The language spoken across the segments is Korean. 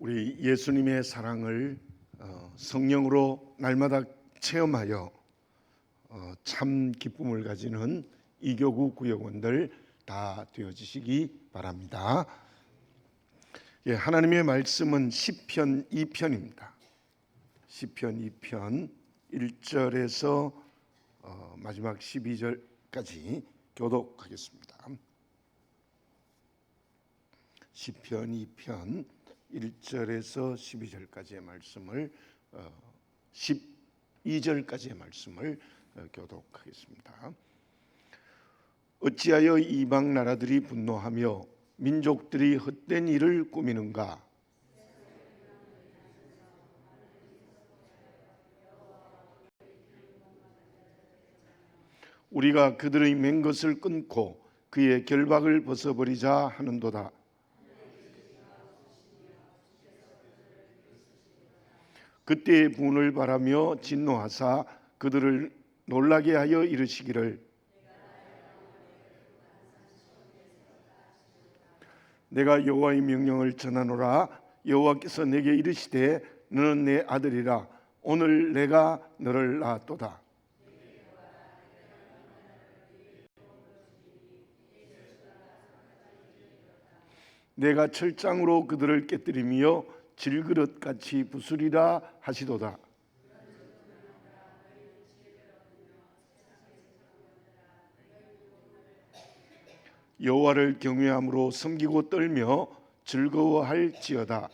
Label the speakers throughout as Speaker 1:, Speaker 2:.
Speaker 1: 우리 예수님의 사랑을 성령으로 날마다 체험하여 참 기쁨을 가지는 이교구 구역원들 다 되어지시기 바랍니다. 하나님의 말씀은 시편 2편입니다. 시편 2편 1절에서 마지막 12절까지 교독하겠습니다. 시편 2편 1절에서 12절까지의 말씀을 12절까지의 말씀을 교독하겠습니다. 어찌하여 이방 나라들이 분노하며 민족들이 헛된 일을 꾸미는가? 우리가 그들의 맨 것을 끊고 그의 결박을 벗어버리자 하는도다. 그때의 분을 바라며 진노하사 그들을 놀라게 하여 이르시기를 내가 여호와의 명령을 전하노라. 여호와께서 내게 이르시되 너는 내 아들이라. 오늘 내가 너를 낳았도다. 내가 철장으로 그들을 깨뜨리며 질그릇같이 부수리라 하시도다. 여호와를 경외함으로 섬기고 떨며 즐거워할지어다.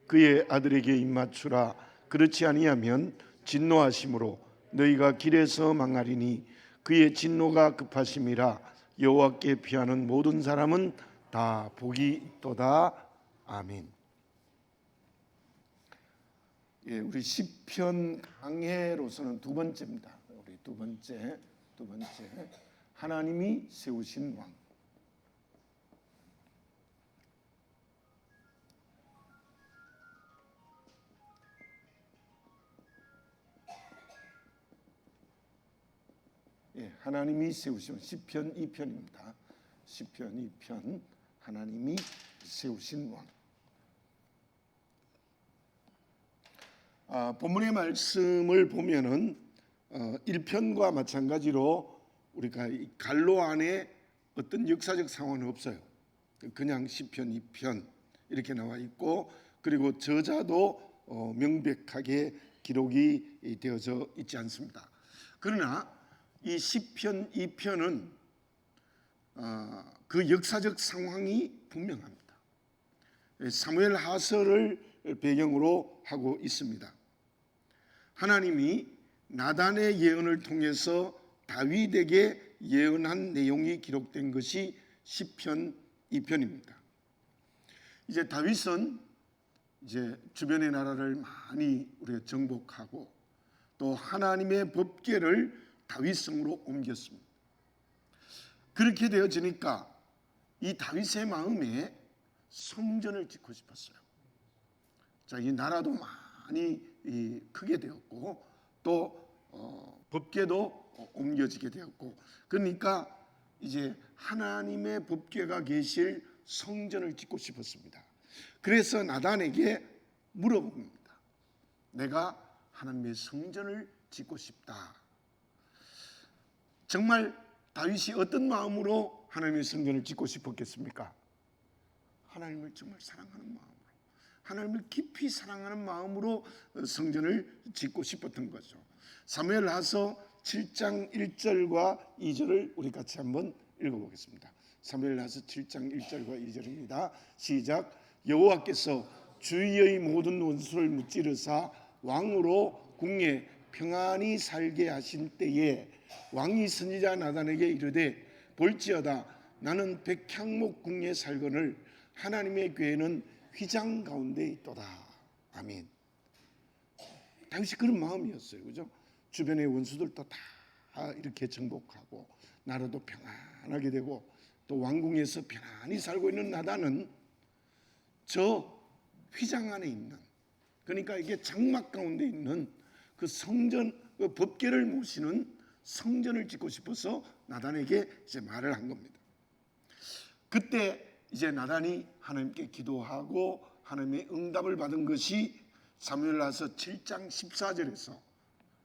Speaker 1: 그의 아들에게 입맞추라. 그렇지 아니하면 진노하심으로 너희가 길에서 망하리니 그의 진노가 급하심이라. 여호와께 피하는 모든 사람은 다 복이 있도다. 아멘. 우리 시편 강해로서는 두 번째입니다. 우리 두 번째 하나님이 세우신 왕. 하나님이 세우신 시편 2편입니다. 시편 2편 하나님이 세우신 왕. 본문의 말씀을 보면은 1편과 마찬가지로 우리가 갈로 안에 어떤 역사적 상황은 없어요. 그냥 시편 2편 이렇게 나와 있고, 그리고 저자도 명백하게 기록이 되어져 있지 않습니다. 그러나 이 시편 2편은 그 역사적 상황이 분명합니다. 사무엘 하서를 배경으로 하고 있습니다. 하나님이 나단의 예언을 통해서 다윗에게 예언한 내용이 기록된 것이 시편 2편입니다. 이제 다윗은 주변의 나라를 많이 우리가 정복하고 또 하나님의 법궤를 다윗성으로 옮겼습니다. 그렇게 되어지니까 이 다윗의 마음에 성전을 짓고 싶었어요. 이 나라도 많이 크게 되었고 또 법궤도 옮겨지게 되었고, 그러니까 이제 하나님의 법궤가 계실 성전을 짓고 싶었습니다. 그래서 나단에게 물어봅니다. 내가 하나님의 성전을 짓고 싶다. 정말 다윗이 어떤 마음으로 하나님의 성전을 짓고 싶었겠습니까? 하나님을 정말 사랑하는 마음으로, 하나님을 깊이 사랑하는 마음으로 성전을 짓고 싶었던 거죠. 사무엘하서 7장 1절과 2절을 우리 같이 한번 읽어보겠습니다. 사무엘하서 7장 1절과 2절입니다. 시작. 여호와께서 주위의 모든 원수를 무찌르사 왕으로 궁에 평안히 살게 하신 때에 왕이 선지자 나단에게 이르되 볼지어다 나는 백향목 궁에 살거늘 하나님의 궤는 휘장 가운데 있도다. 아멘. 다윗이 그런 마음이었어요. 그죠? 주변의 원수들도 다 이렇게 정복하고 나라도 평안하게 되고 또 왕궁에서 편안히 살고 있는 나단은 저 휘장 안에 있는, 그러니까 이게 장막 가운데 있는 그 성전, 그 법궤를 모시는 성전을 짓고 싶어서 나단에게 이제 말을 한 겁니다. 그때 이제 나단이 하나님께 기도하고 하나님의 응답을 받은 것이 사무엘하서 7장 14절에서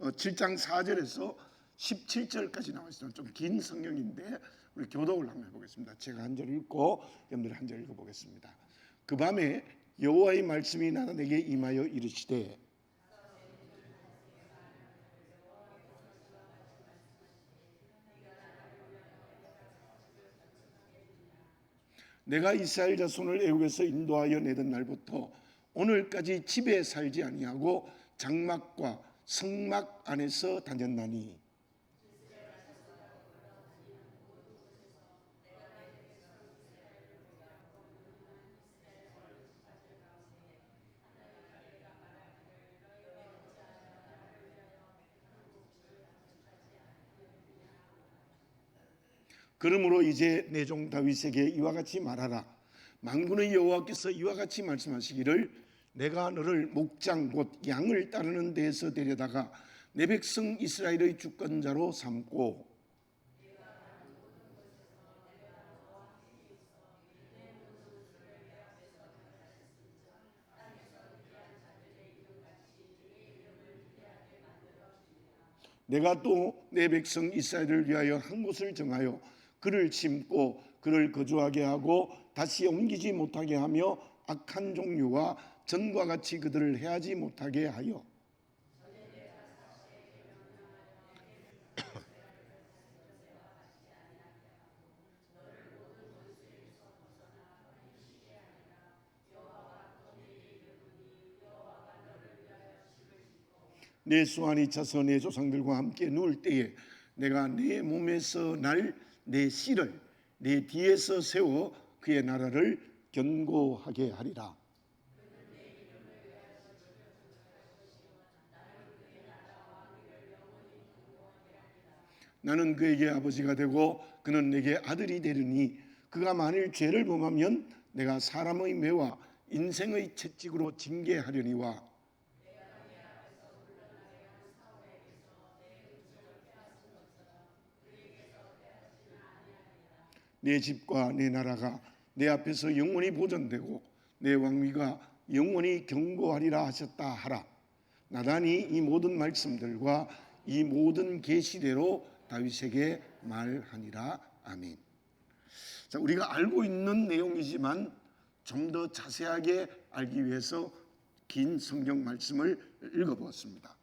Speaker 1: 7장 4절에서 17절까지 나와 있어요. 좀 긴 성경인데 우리 교독을 한번 해보겠습니다. 제가 한 절 읽고 여러분들 한 절 읽어보겠습니다. 그 밤에 여호와의 말씀이 나에게 임하여 이르시되 내가 이스라엘 자손을 애굽에서 인도하여 내던 날부터 오늘까지 집에 살지 아니하고 장막과 성막 안에서 다녔나니 그러므로 이제 내 종 다윗에게 이와 같이 말하라. 만군의 여호와께서 이와 같이 말씀하시기를 내가 너를 목장 곧 양을 따르는 데에서 데려다가 내 백성 이스라엘의 주권자로 삼고 내가 또 내 백성 이스라엘을 위하여 한 곳을 정하여 그를 심고 그를 거주하게 하고 다시 옮기지 못하게 하며 악한 종류와 전과 같이 그들을 해하지 못하게 하여 내 수완이 차서 내 조상들과 함께 누울 때에 내가 내 몸에서 날 내 씨를 내 뒤에서 세워 그의 나라를 견고하게 하리라. 나는 그에게 아버지가 되고 그는 내게 아들이 되리니 그가 만일 죄를 범하면 내가 사람의 매와 인생의 채찍으로 징계하려니와 내 집과 내 나라가 내 앞에서 영원히 보존되고 내 왕위가 영원히 견고하리라 하셨다 하라. 나단이 이 모든 말씀들과 이 모든 계시대로 다윗에게 말하니라. 아멘. 자, 우리가 알고 있는 내용이지만 좀 더 자세하게 알기 위해서 긴 성경 말씀을 읽어보았습니다.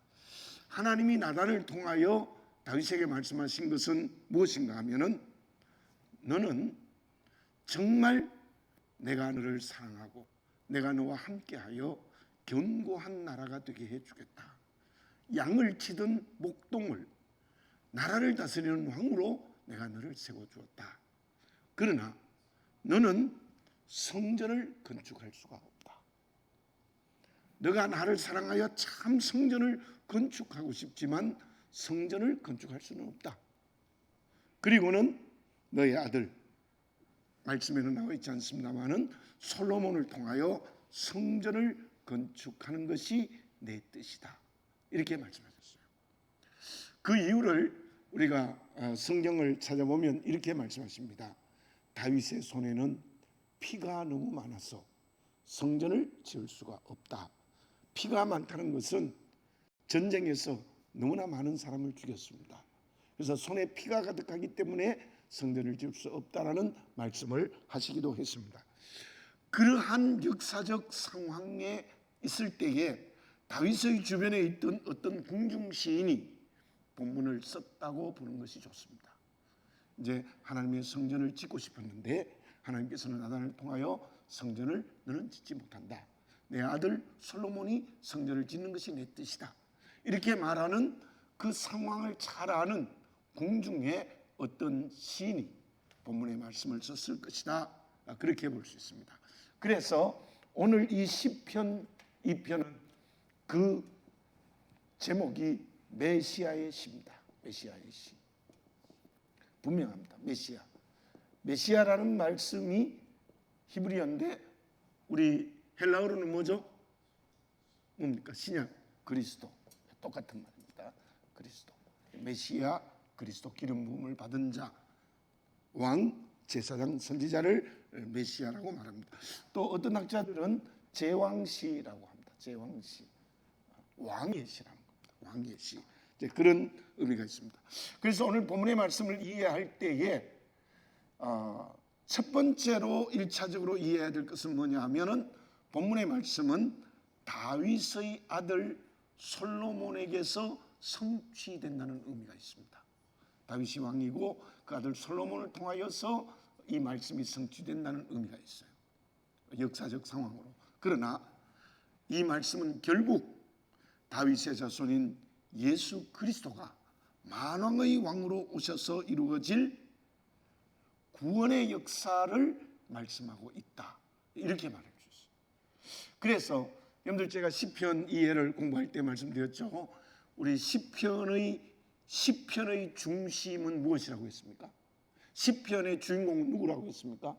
Speaker 1: 하나님이 나단을 통하여 다윗에게 말씀하신 것은 무엇인가 하면은 너는 정말 내가 너를 사랑하고 내가 너와 함께하여 견고한 나라가 되게 해주겠다. 양을 치던 목동을 나라를 다스리는 왕으로 내가 너를 세워주었다. 그러나 너는 성전을 건축할 수가 없다. 너가 나를 사랑하여 참 성전을 건축하고 싶지만 성전을 건축할 수는 없다. 그리고는 너의 아들, 말씀에는 나와 있지 않습니다마는 솔로몬을 통하여 성전을 건축하는 것이 내 뜻이다. 이렇게 말씀하셨어요. 그 이유를 우리가 성경을 찾아보면 이렇게 말씀하십니다. 다윗의 손에는 피가 너무 많아서 성전을 지을 수가 없다. 피가 많다는 것은 전쟁에서 너무나 많은 사람을 죽였습니다. 그래서 손에 피가 가득하기 때문에 성전을 지을 수 없다라는 말씀을 하시기도 했습니다. 그러한 역사적 상황에 있을 때에 다윗의 주변에 있던 어떤 궁중 시인이 본문을 썼다고 보는 것이 좋습니다. 이제 하나님의 성전을 짓고 싶었는데 하나님께서는 나단을 통하여 성전을 너는 짓지 못한다. 내 아들 솔로몬이 성전을 짓는 것이 내 뜻이다. 이렇게 말하는 그 상황을 잘 아는 궁중의 어떤 시인이 본문의 말씀을 썼을 것이다. 그렇게 볼 수 있습니다. 그래서 오늘 이 시편 2편은 그 제목이 메시아의 시입니다. 메시아의 시. 분명합니다. 메시아. 메시아라는 말씀이 히브리어인데 우리 헬라어로는 뭐죠? 뭡니까? 신약 그리스도. 똑같은 말입니다. 그리스도. 메시아 그리스도 기름 부음을 받은 자, 왕, 제사장, 선지자를 메시아라고 말합니다. 또 어떤 학자들은 제왕시라고 합니다. 제왕시, 왕의 시라는 겁니다. 왕의 시. 이제 그런 의미가 있습니다. 그래서 오늘 본문의 말씀을 이해할 때에 첫 번째로 1차적으로 이해해야 될 것은 뭐냐 하면은 본문의 말씀은 다윗의 아들 솔로몬에게서 성취된다는 의미가 있습니다. 다윗이 왕이고 그 아들 솔로몬을 통하여서 이 말씀이 성취된다는 의미가 있어요. 역사적 상황으로. 그러나 이 말씀은 결국 다윗의 자손인 예수 그리스도가 만왕의 왕으로 오셔서 이루어질 구원의 역사를 말씀하고 있다. 이렇게 말할 수 있어요. 그래서 여러분들 제가 시편 2회를 공부할 때 말씀드렸죠. 우리 시편의 중심은 무엇이라고 했습니까? 시편의 주인공은 누구라고 했습니까?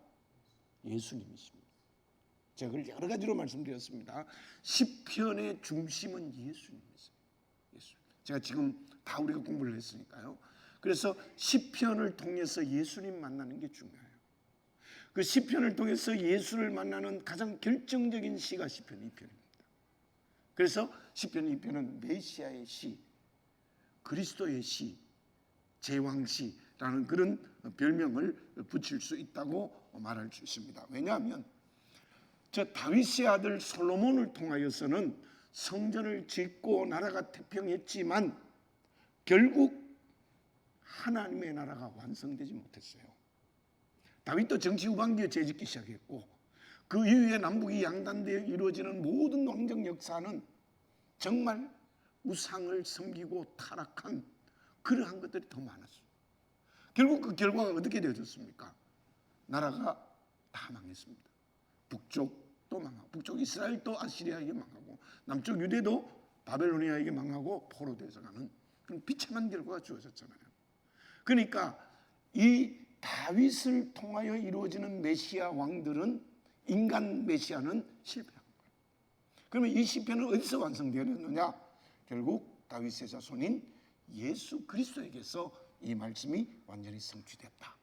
Speaker 1: 예수님이십니다. 제가 그걸 여러 가지로 말씀드렸습니다. 시편의 중심은 예수님이세요. 예수. 제가 지금 다 우리가 공부를 했으니까요. 그래서 시편을 통해서 예수님 만나는 게 중요해요. 그 시편을 통해서 예수를 만나는 가장 결정적인 시가 시편 2편입니다. 그래서 시편 2편은 메시아의 시, 그리스도의 시, 제왕시라는 그런 별명을 붙일 수 있다고 말할 수 있습니다. 왜냐하면 저 다윗의 아들 솔로몬을 통하여서는 성전을 짓고 나라가 태평했지만 결국 하나님의 나라가 완성되지 못했어요. 다윗도 정치 후반기에 재짓기 시작했고 그 이후에 남북이 양단되어 이루어지는 모든 왕정 역사는 정말 우상을 섬기고 타락한 그러한 것들이 더 많았어요. 결국 그 결과가 어떻게 되어졌습니까? 나라가 다 망했습니다. 북쪽도 망하고, 북쪽 이스라엘도 아시리아에게 망하고, 남쪽 유대도 바벨로니아에게 망하고 포로되어서 가는 그런 비참한 결과가 주어졌잖아요. 그러니까 이 다윗을 통하여 이루어지는 메시아 왕들은, 인간 메시아는 실패한 거예요. 그러면 이 시편은 어디서 완성되었느냐? 결국 다윗의 자손인 예수 그리스도에게서 이 말씀이 완전히 성취됐다.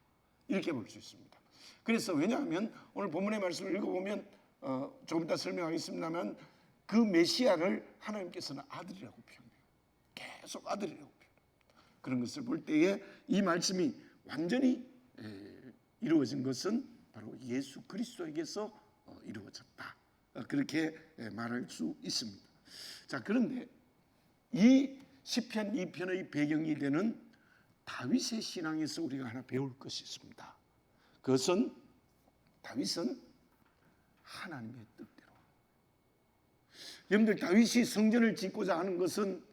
Speaker 1: 이렇게 볼 수 있습니다. 그래서 왜냐하면 오늘 본문의 말씀을 읽어보면 조금 이따 설명하겠습니다만 그 메시아를 하나님께서는 아들이라고 표현해요. 계속 아들이라고 표현해요. 그런 것을 볼 때에 이 말씀이 완전히 이루어진 것은 바로 예수 그리스도에게서 이루어졌다. 그렇게 말할 수 있습니다. 자, 그런데 이 시편 2편의 배경이 되는 다윗의 신앙에서 우리가 하나 배울 것이 있습니다. 그것은 다윗은 하나님의 뜻대로. 여러분들 다윗이 성전을 짓고자 하는 것은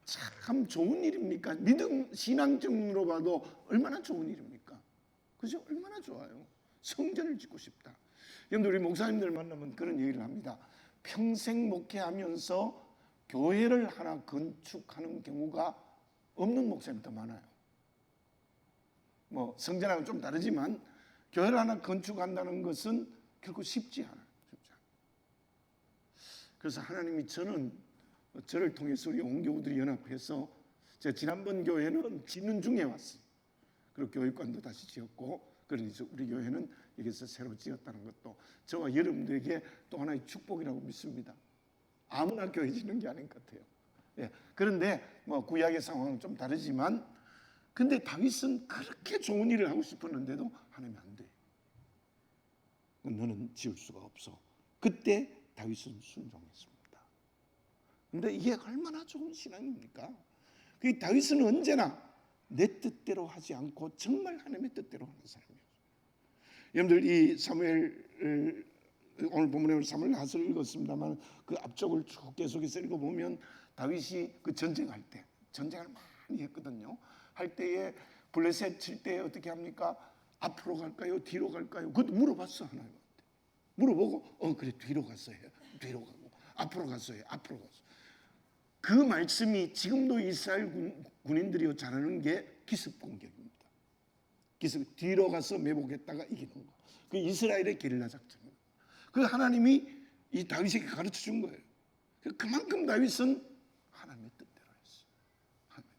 Speaker 1: 참 좋은 일입니까? 믿음 신앙적으로 봐도 얼마나 좋은 일입니까? 그죠? 얼마나 좋아요. 성전을 짓고 싶다. 여러분들 우리 목사님들 만나면 그런 얘기를 합니다. 평생 목회하면서 교회를 하나 건축하는 경우가 없는 목사님이 더 많아요. 뭐 성전하고 좀 다르지만 교회를 하나 건축한다는 것은 결코 쉽지 않아요. 그래서 하나님이 저를 통해서 우리 온교우들이 연합해서 제가 지난번 교회는 짓는 중에 왔어요. 그리고 교육관도 다시 지었고, 그래서 우리 교회는 여기서 새로 지었다는 것도 저와 여러분들에게 또 하나의 축복이라고 믿습니다. 아무나 교회 짓는 게 아닌 것 같아요. 예. 그런데 뭐 구약의 상황은 좀 다르지만, 근데 다윗은 그렇게 좋은 일을 하고 싶었는데도 하나님이 안 돼. 너는 지을 수가 없어. 그때 다윗은 순종했습니다. 근데 이게 얼마나 좋은 신앙입니까? 그 다윗은 언제나 내 뜻대로 하지 않고 정말 하나님의 뜻대로 하는 사람이에요. 여러분들 이 사무엘, 오늘 본문에 사무엘 하서를 읽었습니다만 그 앞쪽을 쭉 계속해서 읽어보면 다윗이 그 전쟁할 때, 전쟁을 많이 했거든요. 할 때에 블레셋 칠 때 어떻게 합니까? 앞으로 갈까요? 뒤로 갈까요? 그것도 물어봤어, 하나님한테. 물어보고 그래, 뒤로 가서 해요. 뒤로 가고 앞으로 가서 해요. 앞으로 가서. 그 말씀이 지금도 이스라엘 군인들이 잘하는 게 기습 공격입니다. 기습, 뒤로 가서 매복했다가 이기는 거. 그 이스라엘의 게릴라 작전입니다. 그 하나님이 이 다윗에게 가르쳐 준 거예요. 그만큼 다윗은 하나님의 뜻대로 했어요. 하나님의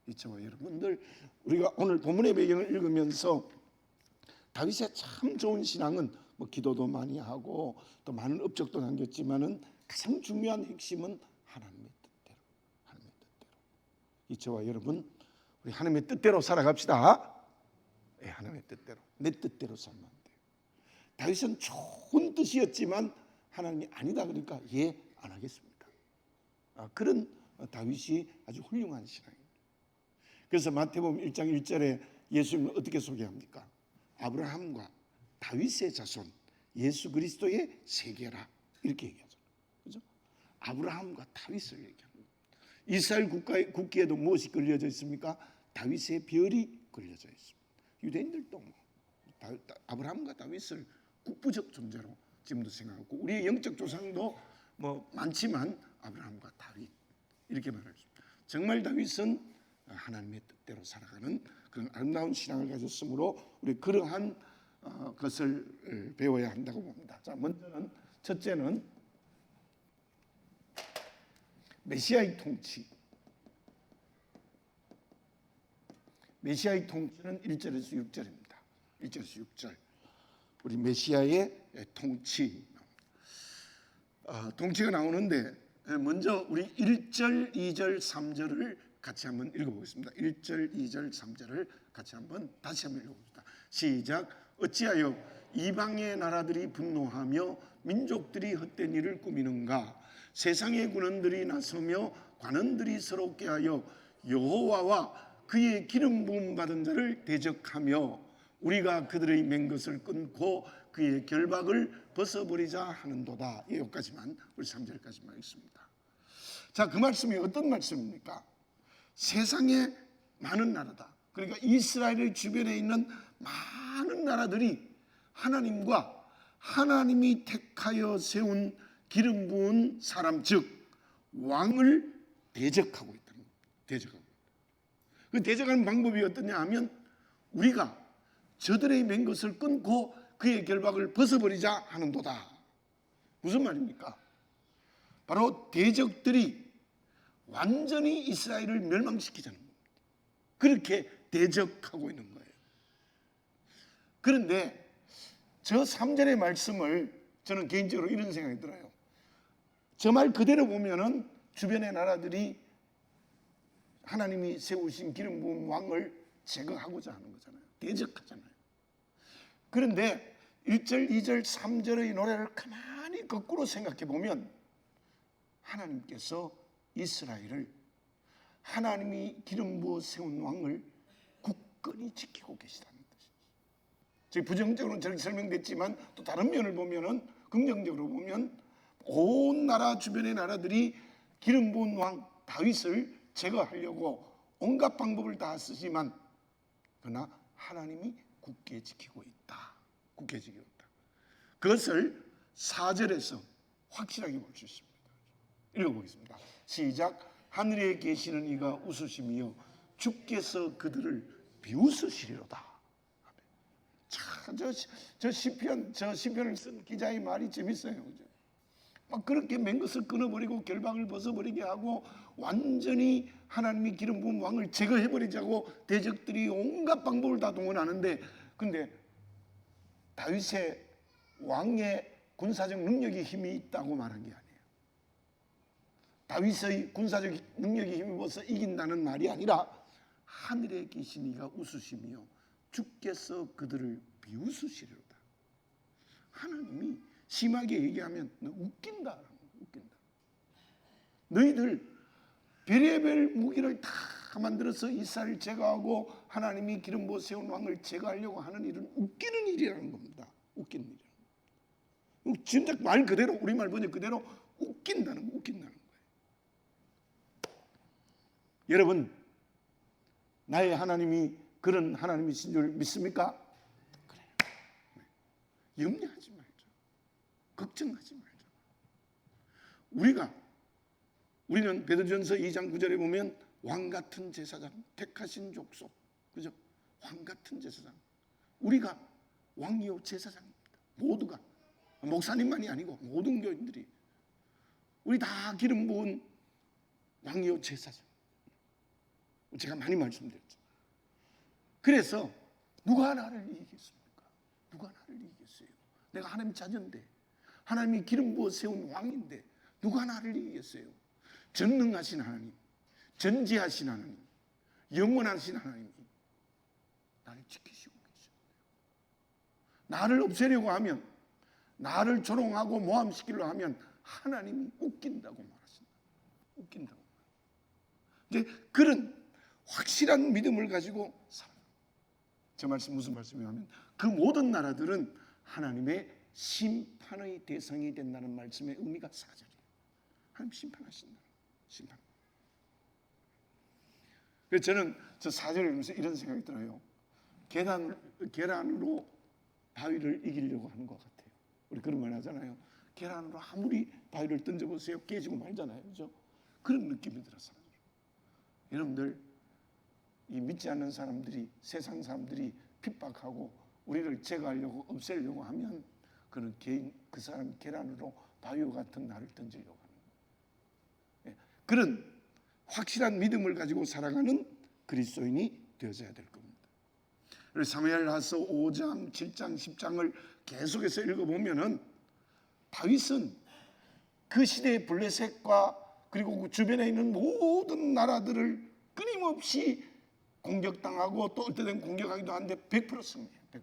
Speaker 1: 뜻대로. 저와 여러분들, 우리가 오늘 본문의 배경을 읽으면서 다윗의 참 좋은 신앙은 뭐 기도도 많이 하고 또 많은 업적도 남겼지만은 가장 중요한 핵심은 하나님의 뜻대로, 하나님의 뜻대로. 이 저와 여러분, 우리 하나님의 뜻대로 살아갑시다. 네, 하나님의 뜻대로, 내 뜻대로 살면 안 돼요. 다윗은 좋은 뜻이었지만 하나님이 아니다 그러니까 안 하겠습니다. 그런 다윗이 아주 훌륭한 신앙입니다. 그래서 마태복음 1장 1절에 예수님을 어떻게 소개합니까? 아브라함과 다윗의 자손, 예수 그리스도의 세계라 이렇게 얘기하죠. 그죠? 아브라함과 다윗을 얘기합니다. 이스라엘 국기에도 무엇이 걸려져 있습니까? 다윗의 별이 걸려져 있습니다. 유대인들도 아브라함과 다윗을 국부적 존재로 지금도 생각하고, 우리의 영적 조상도 뭐 많지만 아브라함과 다윗 이렇게 말할 수 있습니다. 정말 다윗은 하나님의 뜻대로 살아가는 그런 아름다운 신앙을 가졌으므로 우리 그러한 것을 배워야 한다고 봅니다. 자, 먼저는 첫째는 메시아의 통치. 메시아의 통치는 1절에서 6절입니다. 1절에서 6절. 우리 메시아의 통치. 통치가 나오는데 먼저 우리 1절, 2절, 3절을 같이 한번 읽어보겠습니다. 1절, 2절, 3절을 같이 다시 한번 읽어봅시다. 시작. 어찌하여 이방의 나라들이 분노하며 민족들이 헛된 일을 꾸미는가? 세상의 군원들이 나서며 관원들이 서럽게 하여 여호와와 그의 기름 부음 받은 자를 대적하며 우리가 그들의 맨 것을 끊고 그의 결박을 벗어버리자 하는도다. 여기까지만, 우리 3절까지만 읽습니다. 자, 그 말씀이 어떤 말씀입니까? 세상에 많은 나라다. 그러니까 이스라엘 주변에 있는 많은 나라들이 하나님과 하나님이 택하여 세운 기름 부은 사람, 즉 왕을 대적하고 있다는 겁니다. 대적하고 있다. 그 대적하는 방법이 어떠냐 하면 우리가 저들의 맨 것을 끊고 그의 결박을 벗어버리자 하는도다. 무슨 말입니까? 바로 대적들이 완전히 이스라엘을 멸망시키자는 겁니다. 그렇게 대적하고 있는 거예요. 그런데 저 3절의 말씀을 저는 개인적으로 이런 생각이 들어요. 저 말 그대로 보면은 주변의 나라들이 하나님이 세우신 기름 부은 왕을 제거하고자 하는 거잖아요. 대적하잖아요. 그런데 1절, 2절, 3절의 노래를 가만히 거꾸로 생각해 보면 하나님께서 이스라엘을, 하나님이 기름 부어 세운 왕을 굳건히 지키고 계시다는 뜻이죠. 저희 부정적으로는 저렇게 설명됐지만 또 다른 면을 보면은, 긍정적으로 보면 온 나라 주변의 나라들이 기름 부은 왕 다윗을 제거하려고 온갖 방법을 다 쓰지만 그러나 하나님이 굳게 지키고 있다. 굳게 지키고 있다. 그것을 4절에서 확실하게 볼 수 있습니다. 읽어보겠습니다. 시작. 하늘에 계시는 이가 웃으시며 주께서 그들을 비웃으시리로다. 참, 저 시편을 쓴 기자의 말이 재밌어요. 그죠? 막 그렇게 맨 것을 끊어버리고 결박을 벗어버리게 하고 완전히 하나님이 기름 부은 왕을 제거해버리자고 대적들이 온갖 방법을 다 동원하는데, 근데 다윗의 왕의 군사적 능력이 힘이 있다고 말한 게 아니에요. 다윗의 군사적 능력이 힘입어서 이긴다는 말이 아니라 하늘에 계신 이가 웃으시며 주께서 그들을 비웃으시리로다. 하나님이 심하게 얘기하면 너 웃긴다. 웃긴다. 너희들 별의별 무기를 다 만들어서 이스라엘을 제거하고 하나님이 기름 부어 세운 왕을 제거하려고 하는 일은 웃기는 일이라는 겁니다. 웃기는 일이라는. 진짜 말 그대로, 우리말 번역 그대로 웃긴다는 거예요. 여러분, 나의 하나님이 그런 하나님이신 줄 믿습니까? 그래요. 염려하지 말자. 걱정하지 말자. 우리는 베드로전서 2장 9절에 보면 왕 같은 제사장, 택하신 족속, 그죠? 왕 같은 제사장. 우리가 왕이요 제사장입니다. 모두가, 목사님만이 아니고 모든 교인들이 우리 다 기름 부은 왕이요 제사장. 제가 많이 말씀드렸죠. 그래서 누가 나를 이기겠습니까? 누가 나를 이기겠어요? 내가 하나님 자녀인데, 하나님이 기름 부어 세운 왕인데 누가 나를 이기겠어요? 전능하신 하나님, 전지하신 하나님, 영원하신 하나님이 나를 지키시고 계셔요. 나를 없애려고 하면, 나를 조롱하고 모함시키려고 하면 하나님이 웃긴다고 말하신다. 웃긴다고. 이제 그런 확실한 믿음을 가지고 살아요. 저 말씀 무슨 말씀이냐면, 그 모든 나라들은 하나님의 심판의 대상이 된다는 말씀의 의미가 4절이에요. 하나님 심판하신다. 심판. 그래서 저는 저 4절을 읽으면서 이런 생각이 들어요. 계란으로 바위를 이기려고 하는 것 같아요. 우리 그런 말 하잖아요. 계란으로 아무리 바위를 던져보세요. 깨지고 말잖아요. 그죠? 그런 느낌이 들었어요. 여러분들, 이 믿지 않는 사람들이, 세상 사람들이 핍박하고 우리를 제거하려고, 없애려고 하면 그는 그 사람 계란으로 바위와 같은 나를 던지려고 하는 거예요. 그런 확실한 믿음을 가지고 살아가는 그리스도인이 되어져야 될 겁니다. 사무엘하서 5장, 7장, 10장을 계속해서 읽어보면은 다윗은 그 시대의 블레셋과 그리고 그 주변에 있는 모든 나라들을 끊임없이 공격당하고 또 어떨 땐 공격하기도 하는데 100% 승리해요. 100%.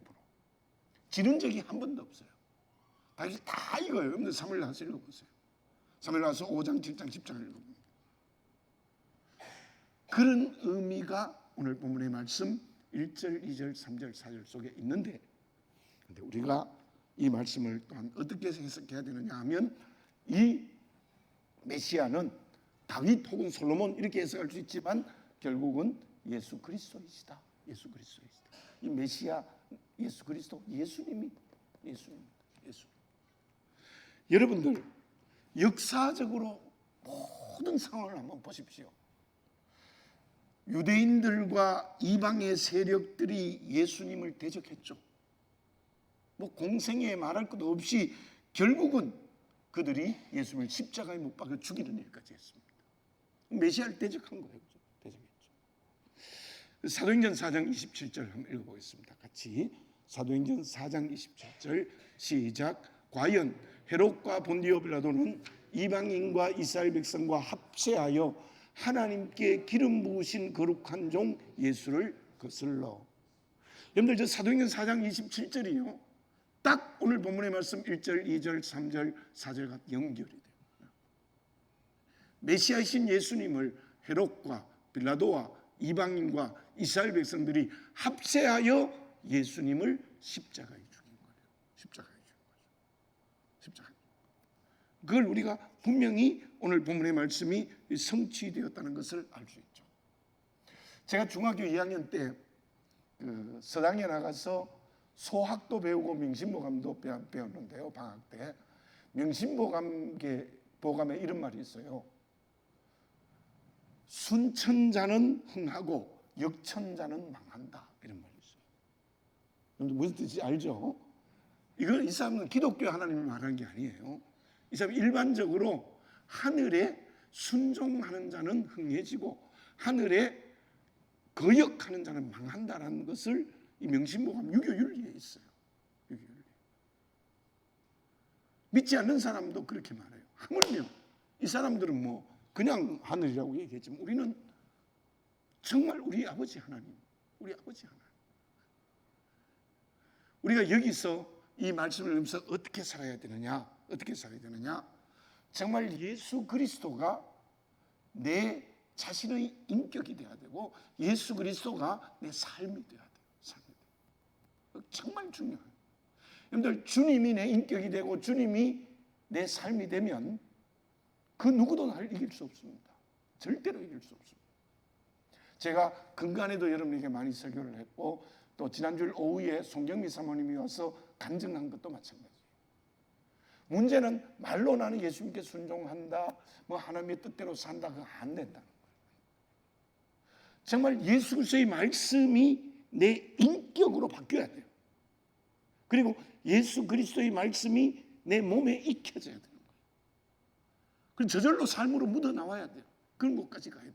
Speaker 1: 지는 적이 한 번도 없어요. 다윗이 다 이거예요. 여러분들 사무엘하서 읽어보세요. 사무엘하서 5장, 7장, 10장을 읽어봅니다. 그런 의미가 오늘 본문의 말씀 1절, 2절, 3절, 4절 속에 있는데, 근데 우리가 이 말씀을 또한 어떻게 해석해야 되느냐 하면, 이 메시아는 다윗 혹은 솔로몬 이렇게 해석할 수 있지만 결국은 예수 그리스도이시다. 예수 그리스도이시다. 이 메시아 예수 그리스도, 예수님입니다. 예수님입니다. 예수. 여러분들, 역사적으로 모든 상황을 한번 보십시오. 유대인들과 이방의 세력들이 예수님을 대적했죠. 뭐 공생에 말할 것도 없이 결국은 그들이 예수님을 십자가에 못 박아 죽이는 일까지 했습니다. 메시아를 대적한 거예요. 대적했죠. 사도행전 4장 27절 한번 읽어보겠습니다. 같이. 사도행전 4장 27절 시작. 과연 헤롯과 본디오 빌라도는 이방인과 이스라엘 백성과 합세하여 하나님께 기름 부으신 거룩한 종 예수를 거슬러. 여러분들, 저 사도행전 4장 27절이요, 딱 오늘 본문의 말씀 1절, 2절, 3절, 4절과 연결이 돼요. 메시아이신 예수님을 헤롯과 빌라도와 이방인과 이스라엘 백성들이 합세하여 예수님을 십자가에 죽인 거예요. 십자가에 죽인 거죠. 십자가에. 그걸 우리가 분명히 오늘 본문의 말씀이 성취되었다는 것을 알 수 있죠. 제가 중학교 2학년 때 서당에 나가서 소학도 배우고 명심보감도 배웠는데요. 방학 때 명심보감에 이런 말이 있어요. 순천자는 흥하고 역천자는 망한다. 이런 말이 있어요. 여러분들 무슨 뜻인지 알죠? 이건 이 사람은 기독교 하나님을 말하는 게 아니에요. 이 사람이 일반적으로 하늘에 순종하는 자는 흥해지고 하늘에 거역하는 자는 망한다라는 것을 이 명심보감 유교윤리에 있어요. 유교윤리. 믿지 않는 사람도 그렇게 말해요. 하물며 이 사람들은 뭐 그냥 하늘이라고 얘기했지만 우리는 정말 우리 아버지 하나님, 우리 아버지 하나님. 우리가 여기서 이 말씀을 읽으면서 어떻게 살아야 되느냐? 어떻게 살아야 되느냐? 정말 예수 그리스도가 내 자신의 인격이 되어야 되고 예수 그리스도가 내 삶이 되어야 돼요. 삶이 돼요. 정말 중요해요. 여러분들, 주님이 내 인격이 되고 주님이 내 삶이 되면 그 누구도 나를 이길 수 없습니다. 절대로 이길 수 없습니다. 제가 근간에도 여러분에게 많이 설교를 했고 또 지난주 오후에 송경미 사모님이 와서 간증한 것도 마찬가지예요. 문제는 말로 나는 예수님께 순종한다, 뭐 하나님의 뜻대로 산다, 그거 안 된다는 거예요. 정말 예수 그리스도의 말씀이 내 인격으로 바뀌어야 돼요. 그리고 예수 그리스도의 말씀이 내 몸에 익혀져야 되는 거예요. 그럼 저절로 삶으로 묻어나와야 돼요. 그런 곳까지 가야 돼요.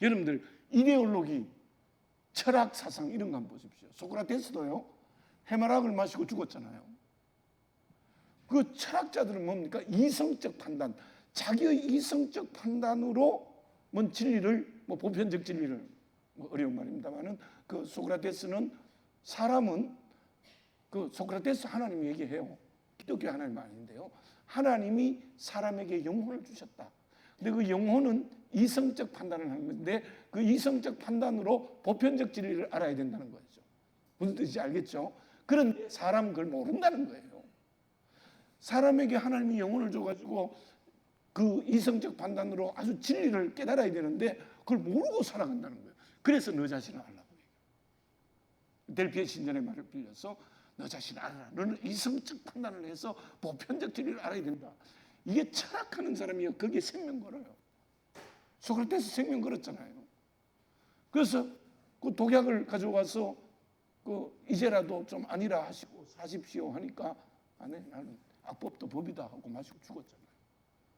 Speaker 1: 여러분들, 이데올로기, 철학, 사상 이런 거 한번 보십시오. 소크라테스도요, 해마락을 마시고 죽었잖아요. 그 철학자들은 뭡니까? 이성적 판단, 자기의 이성적 판단으로 뭔 진리를, 뭐 보편적 진리를, 뭐 어려운 말입니다만은 그 소크라테스는 사람은 그 소크라테스 하나님이 얘기해요. 기독교 하나님 아닌데요. 하나님이 사람에게 영혼을 주셨다. 근데 그 영혼은 이성적 판단을 하는 건데 그 이성적 판단으로 보편적 진리를 알아야 된다는 거죠. 무슨 뜻인지 알겠죠? 그런데 사람은 그걸 모른다는 거예요. 사람에게 하나님이 영혼을 줘가지고 그 이성적 판단으로 아주 진리를 깨달아야 되는데 그걸 모르고 살아간다는 거예요. 그래서 너 자신을 알라고 해요. 델피의 신전의 말을 빌려서 너 자신을 알아라. 너는 이성적 판단을 해서 보편적 진리를 알아야 된다. 이게 철학하는 사람이요. 거기에 생명 걸어요. 소크라테스 생명 걸었잖아요. 그래서 그 독약을 가져와서 그 이제라도 좀 아니라 하시고 사십시오 하니까 아니 나는 악법도 법이다 하고 마시고 죽었잖아요.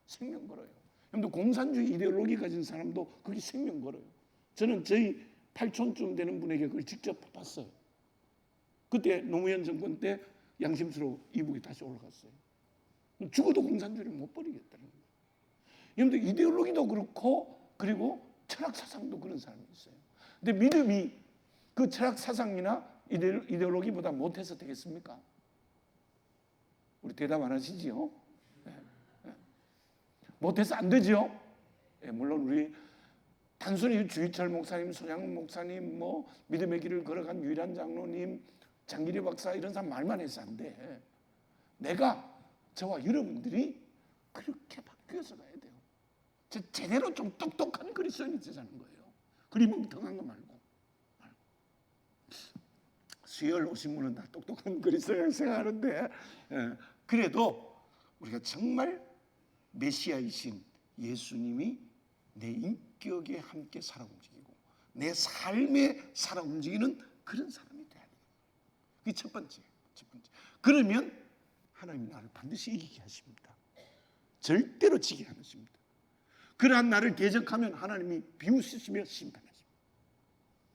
Speaker 1: 생명 걸어요. 여러분들 공산주의 이데올로기 가진 사람도 그게 생명 걸어요. 저는 저희 팔촌쯤 되는 분에게 그걸 직접 봤어요. 그때 노무현 정권 때 양심스러워 이북이 다시 올라갔어요. 죽어도 공산주의를 못 버리겠다는 거예요. 여러분들 이데올로기도 그렇고 그리고 철학 사상도 그런 사람이 있어요. 근데 믿음이 그 철학 사상이나 이데올로기보다 못해서 되겠습니까? 우리 대답 안 하시지요? 네. 네. 못해서 안 되죠? 네, 물론 우리 단순히 주희철 목사님, 손양훈 목사님, 뭐 믿음의 길을 걸어간 유일한 장로님, 장기리 박사 이런 사람 말만 해서 안 돼. 내가 저와 여러분들이 그렇게 바뀌어서 가야 돼요. 제대로 좀 똑똑한 그리스도인이 되자는 거예요. 그리 멍텅한 거 말고. 수요일 오신 분은 다 똑똑한 그리스도인을 생각하는데 그래도 우리가 정말 메시아이신 예수님이 내 인격에 함께 살아 움직이고 내 삶에 살아 움직이는 그런 사람이 돼야 돼요. 그게 첫 번째. 그러면 하나님이 나를 반드시 이기게 하십니다. 절대로 지게 않으십니다. 그러한 나를 대적하면 하나님이 비웃으시며 심판하십니다.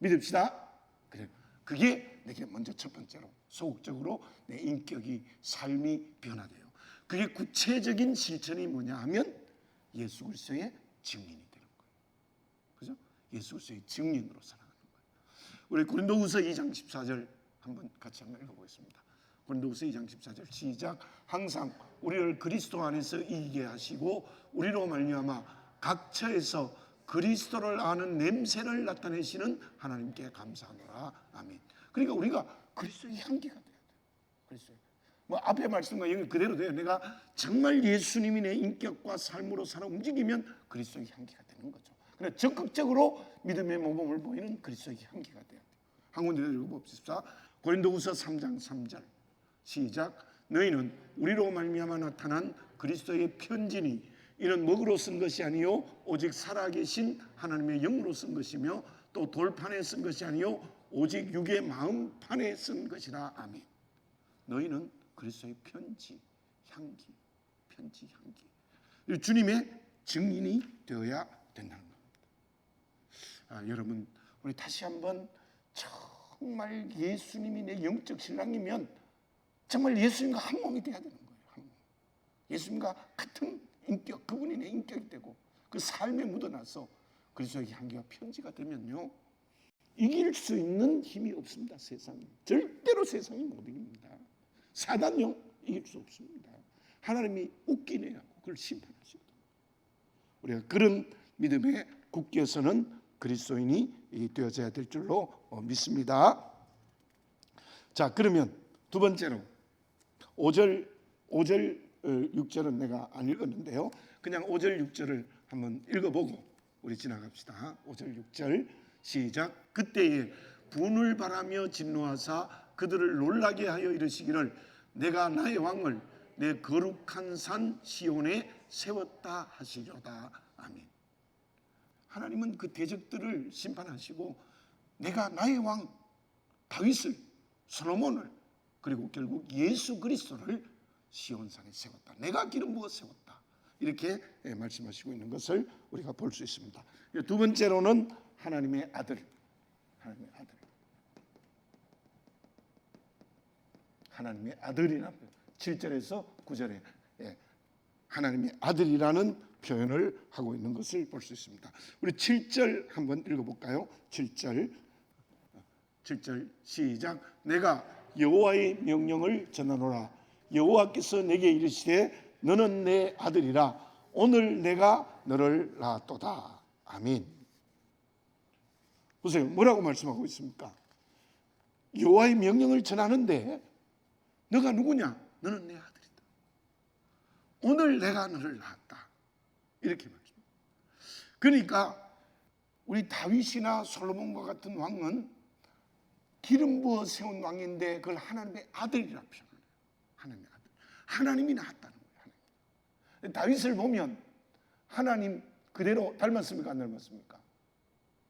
Speaker 1: 믿읍시다. 그래, 그게 내게 먼저 첫 번째로 소극적으로 내 인격이 삶이 변화돼요. 그게 구체적인 실천이 뭐냐 하면 예수 그리스도의 증인이 되는 거예요. 그죠? 예수 그리스도의 증인으로 살아가는 거예요. 우리 고린도후서 2장 14절 한번 같이 한번 읽어보겠습니다. 고린도후서 2장 14절 시작. 항상 우리를 그리스도 안에서 이기게 하시고 우리로 말미암아 각처에서 그리스도를 아는 냄새를 나타내시는 하나님께 감사하노라. 아멘. 그러니까 우리가 그리스도의 향기가 돼야 돼요. 그리스도의. 뭐 앞에 말씀과 연결 그대로 돼요. 내가 정말 예수님이 내 인격과 삶으로 살아 움직이면 그리스도의 향기가 되는 거죠. 그래서 적극적으로 믿음의 모범을 보이는 그리스도의 향기가 돼야 돼요. 한 군데 읽어봅시다. 고린도후서 3장 3절 시작. 너희는 우리로 말미암아 나타난 그리스도의 편지니 이는 먹으로 쓴 것이 아니요 오직 살아계신 하나님의 영으로 쓴 것이며 또 돌판에 쓴 것이 아니요 오직 육의 마음판에 쓴 것이라. 아멘. 너희는 그리스도의 편지 향기. 주님의 증인이 되어야 된다는 겁니다. 여러분 우리 다시 한번 정말 예수님이 내 영적 신랑이면 정말 예수님과 한 몸이 돼야 되는 거예요. 한 몸. 예수님과 같은 인격, 그분이 내 인격이 되고 그 삶에 묻어나서 그리스도의 향기가 편지가 되면요 이길 수 있는 힘이 없습니다. 세상이 절대로 세상이 못 이깁니다. 사단요 이길 수 없습니다. 하나님이 웃기네 하고 그걸 심판하시거든요. 우리가 그런 믿음에 굳게서는 그리스도인이 되어져야 될 줄로 믿습니다. 자, 그러면 두 번째로 5절 6절은 내가 안 읽었는데요. 그냥 5절 6절을 한번 읽어보고 우리 지나갑시다. 5절 6절 시작. 그때에 분을 바라며 진노하사 그들을 놀라게 하여 이르시기를 내가 나의 왕을 내 거룩한 산 시온에 세웠다 하시려다. 아멘. 하나님은 그 대적들을 심판하시고 내가 나의 왕 다윗을 솔로몬을 그리고 결국 예수 그리스도를 시온산에 세웠다. 내가 기름 부어 세웠다. 이렇게 말씀하시고 있는 것을 우리가 볼 수 있습니다. 두 번째로는 하나님의 아들. 하나님의 아들이나 7절에서 9절에 하나님의 아들이라는 표현을 하고 있는 것을 볼 수 있습니다. 우리 7절 한번 읽어볼까요? 7절 시작. 내가 여호와의 명령을 전하노라. 여호와께서 내게 이르시되 너는 내 아들이라. 오늘 내가 너를 낳았도다. 아멘. 보세요. 뭐라고 말씀하고 있습니까? 여호와의 명령을 전하는데 너가 누구냐? 너는 내 아들이다. 오늘 내가 너를 낳았다. 이렇게 말씀합니다. 그러니까 우리 다윗이나 솔로몬과 같은 왕은 기름 부어 세운 왕인데 그걸 하나님의 아들이라 표현을 해요. 하나님의 아들. 하나님이 낳았다는 거예요. 하나님. 다윗을 보면 하나님 그대로 닮았습니까? 안 닮았습니까?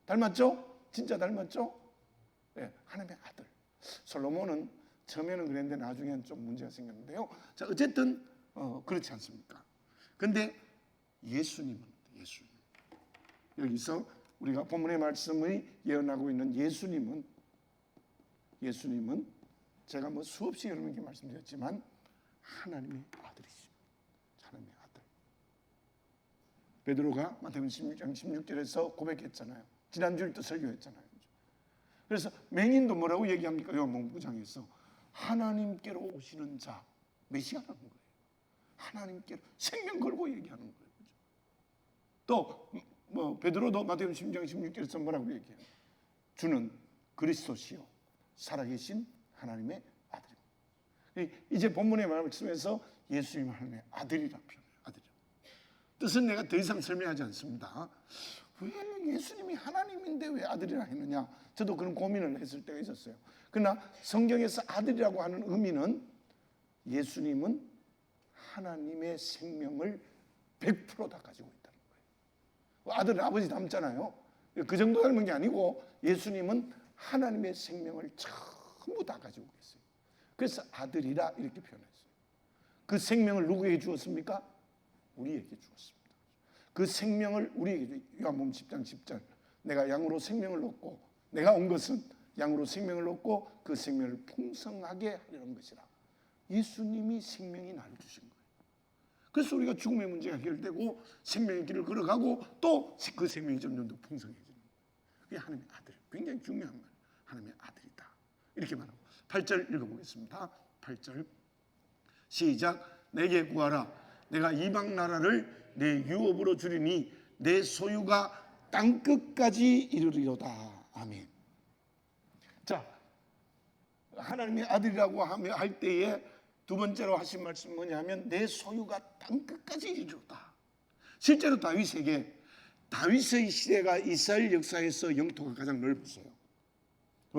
Speaker 1: 닮았죠? 진짜 닮았죠? 네, 하나님의 아들. 솔로몬은 처음에는 그랬는데 나중에는 좀 문제가 생겼는데요. 자, 어쨌든 그렇지 않습니까? 근데 예수님 여기서 우리가 본문의 말씀이 예언하고 있는 예수님은 제가 뭐 수없이 여러분께 말씀드렸지만 하나님의 아들이십니다. 하나님의 아들. 베드로가 마태복음 16장 16절에서 고백했잖아요. 지난주에 또 설교했잖아요. 그래서 맹인도 뭐라고 얘기합니까? 요한복음 9장에서 하나님께로 오시는 자, 메시아라는 거예요. 하나님께로 생명 걸고 얘기하는 거예요. 또 베드로도 마태복음 16장 16절에서 뭐라고 얘기해요? 주는 그리스도시요 살아계신 하나님의 아들입니다. 이제 본문의 말씀에서 예수님 하나님의 아들이라 표현해요. 아들이라. 뜻은 내가 더 이상 설명하지 않습니다. 왜 예수님이 하나님인데 왜 아들이라 했느냐? 저도 그런 고민을 했을 때가 있었어요. 그러나 성경에서 아들이라고 하는 의미는 예수님은 하나님의 생명을 100%다 가지고 있다는 거예요. 아들은 아버지 닮잖아요. 그 정도 닮은 게 아니고 예수님은 하나님의 생명을 전부 다 가지고 계세요. 그래서 아들이라 이렇게 표현했어요. 그 생명을 누구에게 주었습니까? 우리에게 주었습니다. 그 생명을 우리에게, 요한복음 10장 10절, 내가 양으로 생명을 얻고, 내가 온 것은 양으로 생명을 얻고 그 생명을 풍성하게 하려는 것이라. 예수님이 생명이 나를 주신 거예요. 그래서 우리가 죽음의 문제가 해결되고 생명의 길을 걸어가고 또 그 생명이 점점 더 풍성해지는 거예요. 그게 하나님의 아들. 굉장히 중요한 말. 하나님의 아들이다. 이렇게 말하고 8절 읽어보겠습니다. 8절 시작. 내게 구하라. 내가 이방 나라를 내 유업으로 주리니 내 소유가 땅끝까지 이르리로다. 아멘. 자, 하나님의 아들이라고 할 때에 두 번째로 하신 말씀은 뭐냐면 내 소유가 땅끝까지 이르리로다. 실제로 다윗의 시대가 이스라엘 역사에서 영토가 가장 넓었어요.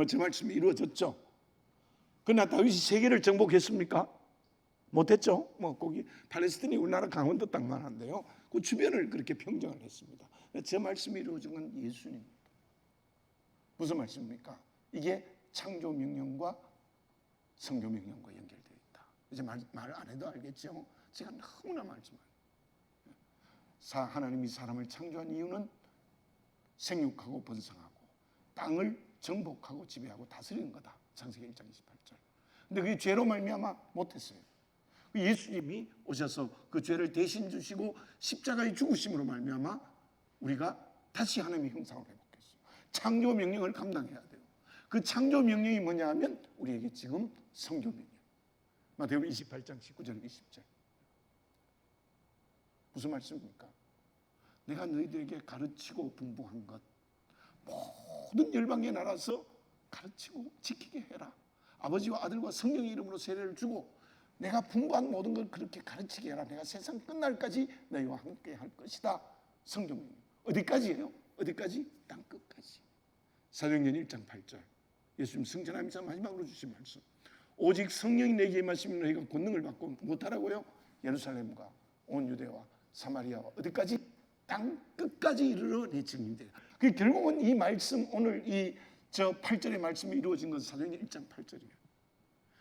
Speaker 1: 제 말씀이 이루어졌죠. 그러나 다윗이 세계를 정복했습니까? 못했죠. 거기 팔레스틴이 우리나라 강원도 땅만 한데요. 그 주변을 그렇게 평정을 했습니다. 제 말씀이 이루어진 건 예수님입니다. 무슨 말씀입니까? 이게 창조 명령과 성교 명령과 연결되어 있다. 이제 말 안 해도 알겠죠. 제가 너무나 말씀을. 하나님이 사람을 창조한 이유는 생육하고 번성하고 땅을 정복하고 지배하고 다스리는 거다. 창세기 1장 28절. 근데 그게 죄로 말미암아 못했어요. 예수님이 오셔서 그 죄를 대신 주시고 십자가의 죽으심으로 말미암아 우리가 다시 하나님의 형상으로 회복했어요. 창조 명령을 감당해야 돼요. 그 창조 명령이 뭐냐 하면 우리에게 지금 성교 명령. 마태복음 28장 19절 20절. 무슨 말씀입니까? 내가 너희들에게 가르치고 분부한 것 모든 열방에 나가서 가르치고 지키게 해라. 아버지와 아들과 성령의 이름으로 세례를 주고 내가 분부한 모든 걸 그렇게 가르치게 해라. 내가 세상 끝날까지 너희와 함께 할 것이다. 성경명령. 어디까지예요? 어디까지? 땅끝까지. 사도행전 1장 8절. 예수님 승천하면서 마지막으로 주신 말씀. 오직 성령이 내게 임하시면 너희가 권능을 받고 못하라고요? 예루살렘과 온 유대와 사마리아와 어디까지? 땅끝까지 이르러 내 증인이 되라. 그 결국은 이 말씀 오늘 저 8절의 말씀이 이루어진 것은 사도행전 1장 8절이에요.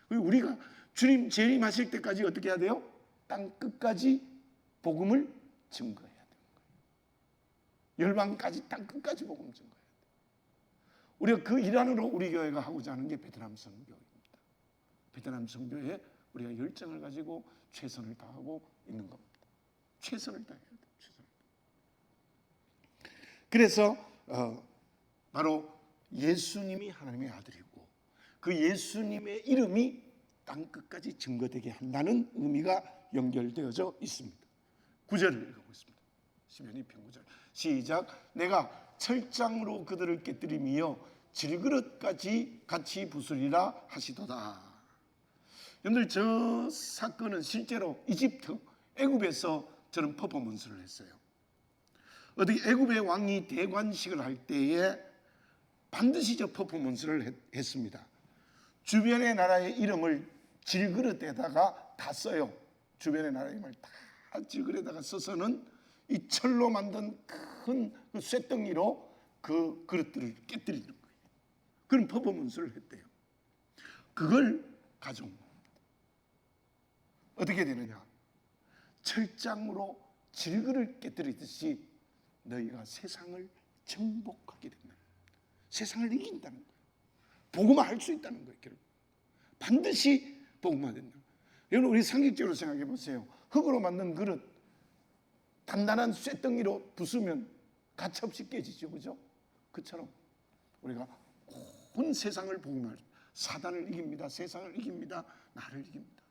Speaker 1: 그리고 우리가 주님 재림하실 때까지 어떻게 해야 돼요? 땅 끝까지 복음을 증거해야 되는 거예요. 열방까지 땅 끝까지 복음 증거해야 돼요. 우리가 그 일환으로 우리 교회가 하고자 하는 게 베트남 선교입니다. 베트남 선교에 우리가 열정을 가지고 최선을 다하고 있는 겁니다. 최선을 다해야 돼요. 그래서 바로 예수님이 하나님의 아들이고 그 예수님의 이름이 땅끝까지 증거되게 한다는 의미가 연결되어져 있습니다. 9절을 읽어보겠습니다. 시편 2편 9절 시작. 내가 철장으로 그들을 깨뜨리며 질그릇까지 같이 부수리라 하시도다. 여러분들, 저 사건은 실제로 이집트 애굽에서 저런 퍼포먼스를 했어요. 어디 애굽의 왕이 대관식을 할 때에 반드시 저 퍼포먼스를 했습니다. 주변의 나라의 이름을 질그릇에다가 다 써요. 주변의 나라의 이름을 다 질그릇에다가 써서는 이 철로 만든 큰 그 쇳덩이로 그 그릇들을 깨뜨리는 거예요. 그런 퍼포먼스를 했대요. 그걸 가져온 겁니다. 어떻게 되느냐? 철장으로 질그릇을 깨뜨리듯이 너희가 세상을 정복하게 된다. 세상을 이긴다는 거예요. 복음화 할 수 있다는 거예요. 결국 반드시 복음화 된다. 여러분, 우리 상식적으로 생각해 보세요. 흙으로 만든 그릇 단단한 쇳덩이로 부수면 가차없이 깨지죠, 그죠? 그처럼 우리가 온 세상을 복음화, 사단을 이깁니다. 세상을 이깁니다. 나를 이깁니다.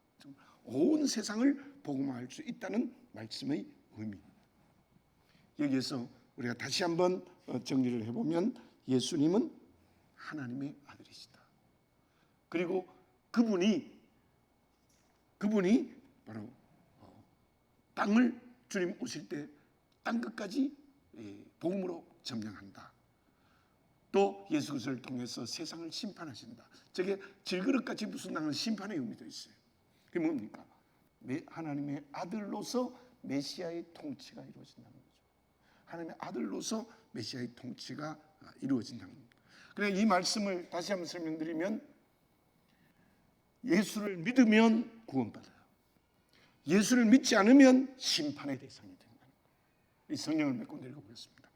Speaker 1: 온 세상을 복음화할 수 있다는 말씀의 의미입니다. 여기에서 우리가 다시 한번 정리를 해보면 예수님은 하나님의 아들이시다. 그리고 그분이 바로 땅을 주님 오실 때 땅끝까지 복음으로 점령한다. 또 예수 그리스도를 통해서 세상을 심판하신다. 저게 질그릇같이 부순다는 심판의 의미도 있어요. 그게 뭡니까? 하나님의 아들로서 메시아의 통치가 이루어진다는 거죠. 하나님의 아들로서 메시아의 통치가 이루어진다는 겁니다. 그냥 이 말씀을 다시 한번 설명드리면 예수를 믿으면 구원받아요. 예수를 믿지 않으면 심판의 대상이 된다는 거예요. 이 성경을 몇 군데 읽어보겠습니다.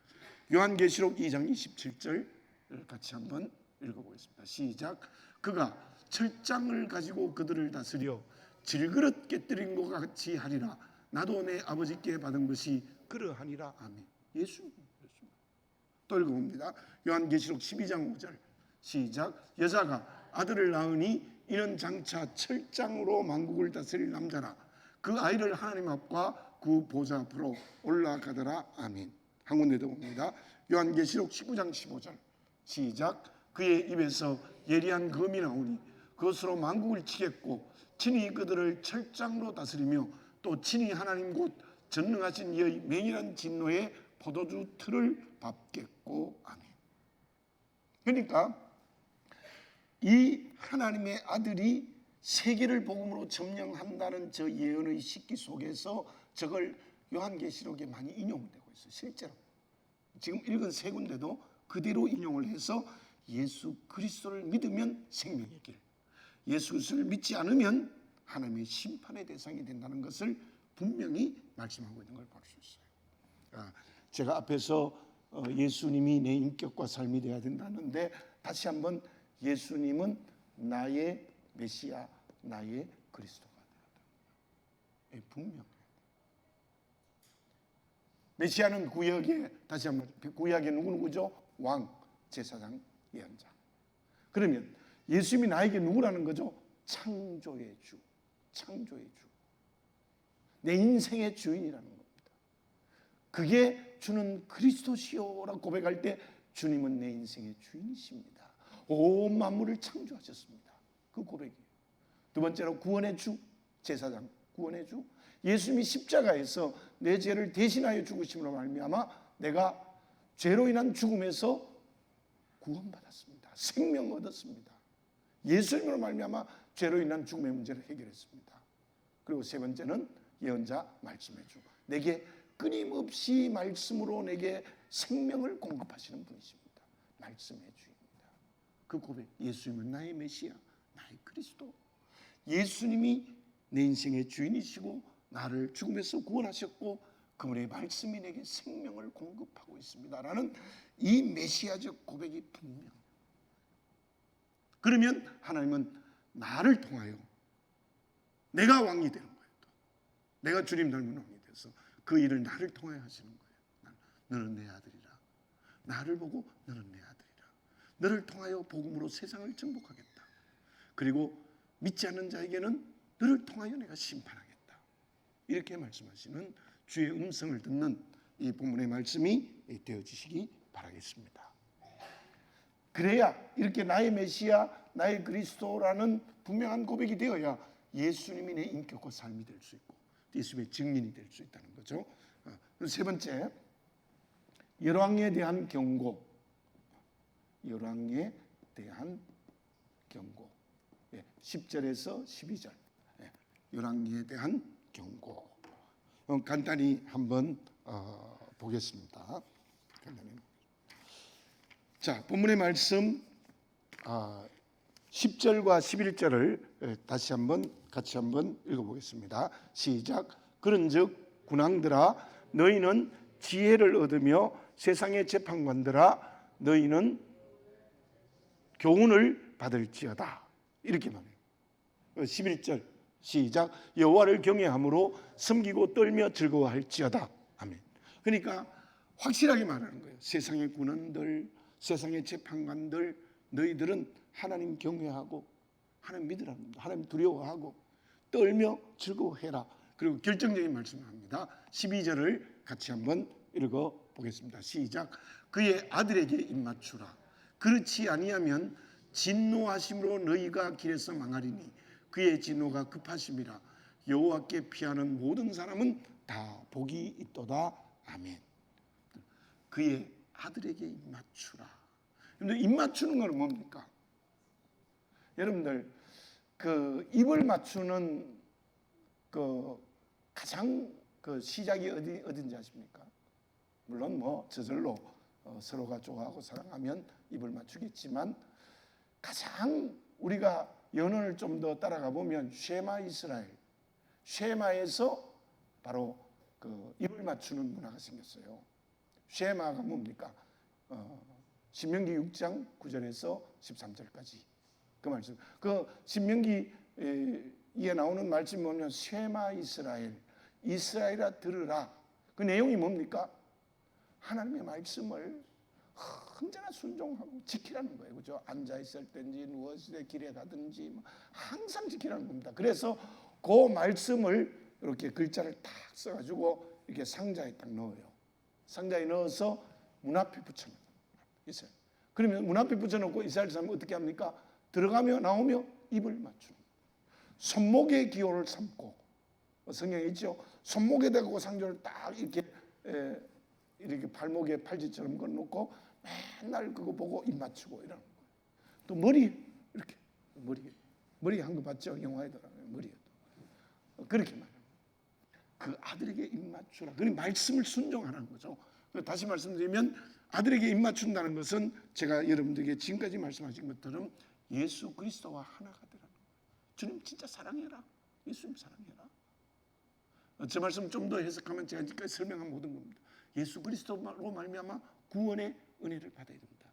Speaker 1: 요한계시록 2장 27절 같이 한번 읽어보겠습니다. 시작. 그가 철장을 가지고 그들을 다스려 질그릇 깨뜨린 것 같이 하리라. 나도 내 아버지께 받은 것이 그러하니라. 아멘. 예수. 또 읽어봅니다. 요한계시록 12장 5절 시작. 여자가 아들을 낳으니 이는 장차 철장으로 만국을 다스릴 남자라. 그 아이를 하나님 앞과 그 보좌 앞으로 올라가더라. 아멘. 한 군데 더 봅니다. 요한계시록 19장 15절 시작. 그의 입에서 예리한 검이 나오니 그것으로 만국을 치겠고 친히 그들을 철장으로 다스리며 또 친히 하나님 곧 전능하신 이의 맹인한 진노의 포도주 틀을 밟겠고. 아멘. 그러니까 이 하나님의 아들이 세계를 복음으로 점령한다는 저 예언의 식기 속에서 저걸 요한계시록에 많이 인용되고 있어요. 실제로 지금 읽은 세 군데도 그대로 인용을 해서 예수 그리스도를 믿으면 생명의 길, 예수 그리스도를 믿지 않으면 하나님의 심판의 대상이 된다는 것을 분명히 말씀하고 있는 걸 볼 수 있어요. 제가 앞에서 예수님이 내 인격과 삶이 되어야 된다는데 다시 한번 예수님은 나의 메시아, 나의 그리스도가 되어야 됩니다. 분명해요. 메시아는 구약에 다시 한번 구약에 누구죠? 왕, 제사장, 예언자. 그러면 예수님이 나에게 누구라는 거죠? 창조의 주, 창조의 주. 내 인생의 주인이라는 겁니다. 그게 주는 그리스도시오라고 고백할 때 주님은 내 인생의 주인이십니다. 온 만물을 창조하셨습니다. 그 고백이에요. 두 번째로 구원의 주, 제사장, 구원의 주. 예수님이 십자가에서 내 죄를 대신하여 죽으심으로 말미암아 내가 죄로 인한 죽음에서 구원받았습니다. 생명 얻었습니다. 예수님으로 말미암아 죄로 인한 죽음의 문제를 해결했습니다. 그리고 세 번째는 예언자, 말씀의 주. 내게 끊임없이 말씀으로 내게 생명을 공급하시는 분이십니다. 말씀의 주입니다. 그 고백, 예수님은 나의 메시아, 나의 그리스도. 예수님이 내 인생의 주인이시고 나를 죽음에서 구원하셨고 그분의 말씀이 내게 생명을 공급하고 있습니다라는 이 메시아적 고백이 분명해요. 그러면 하나님은 나를 통하여 내가 왕이 되는 거예요. 또. 내가 주님 닮은 왕이 돼서 그 일을 나를 통하여 하시는 거예요. 너는 내 아들이라. 나를 보고 너는 내 아들이라. 너를 통하여 복음으로 세상을 정복하겠다. 그리고 믿지 않는 자에게는 너를 통하여 내가 심판하겠다. 이렇게 말씀하시는 주의 음성을 듣는 이 본문의 말씀이 되어지시기 바라겠습니다. 그래야 이렇게 나의 메시아, 나의 그리스도라는 분명한 고백이 되어야 예수님이 내 인격과 삶이 될 수 있고 예수님의 증인이 될 수 있다는 거죠. 세 번째, 열왕에 대한 경고. 열왕에 대한 경고. 10절에서 12절. 열왕에 대한 경고. 간단히 한번 보겠습니다. 자, 본문의 말씀 10절과 11절을 다시 같이 한번 읽어보겠습니다. 시작. 그런즉 군왕들아 너희는 지혜를 얻으며 세상의 재판관들아 너희는 교훈을 받을지어다. 이렇게 말해요. 11절 시작. 여호와를 경외함으로 섬기고 떨며 즐거워할지어다. 아멘. 그러니까 확실하게 말하는 거예요. 세상의 군원들, 세상의 재판관들, 너희들은 하나님 경외하고 하나님 믿으라는 겁니다. 하나님 두려워하고 떨며 즐거워해라. 그리고 결정적인 말씀을 합니다. 12절을 같이 한번 읽어보겠습니다. 시작. 그의 아들에게 입맞추라. 그렇지 아니하면 진노하심으로 너희가 길에서 망하리니 그의 진노가 급하심이라. 여호와께 피하는 모든 사람은 다 복이 있도다. 아멘. 그의 아들에게 입맞추라. 근데 입맞추는 건 뭡니까? 여러분들 그 입을 맞추는 그 가장 그 시작이 어딘지 아십니까? 물론 뭐 저절로 서로가 좋아하고 사랑하면 입을 맞추겠지만 가장 우리가 연원을 좀 더 따라가 보면 쉐마 이스라엘, 쉐마에서 바로 그 입을 맞추는 문화가 생겼어요. 쉐마가 뭡니까? 신명기 6장 9절에서 13절까지 그 말씀. 그 신명기에 나오는 말씀이 뭐냐면 쉐마 이스라엘, 이스라엘아 들으라. 그 내용이 뭡니까? 하나님의 말씀을 언제나 순종하고 지키라는 거예요. 그죠? 앉아 있을 때인지 누웠을 때 길에 가든지 항상 지키라는 겁니다. 그래서 그 말씀을 이렇게 글자를 딱 써가지고 이렇게 상자에 딱 넣어요. 상자에 넣어서 문 앞에 붙여놔요. 있어요. 그러면 문 앞에 붙여놓고 이스라엘 사람은 어떻게 합니까? 들어가며 나오며 입을 맞추는 거예요. 손목의 기호를 삼고 성경에 있죠. 손목에 대고 상자를 딱 이렇게 발목에 팔찌처럼 걸어놓고 맨날 그거 보고 입 맞추고 이러는 거예요. 또 머리 이렇게 머리 한 거 봤죠? 영화에도 머리에도 그렇게 말해요. 그 아들에게 입 맞추라. 그러니 말씀을 순종하라는 거죠. 다시 말씀드리면 아들에게 입 맞춘다는 것은 제가 여러분들에게 지금까지 말씀하신 것처럼 예수 그리스도와 하나가 되라는 거예요. 주님 진짜 사랑해라. 예수님 사랑해라. 저 말씀 좀 더 해석하면 제가 지금까지 설명한 모든 겁니다. 예수 그리스도로 말미암아 구원의 은혜를 받아야 된다.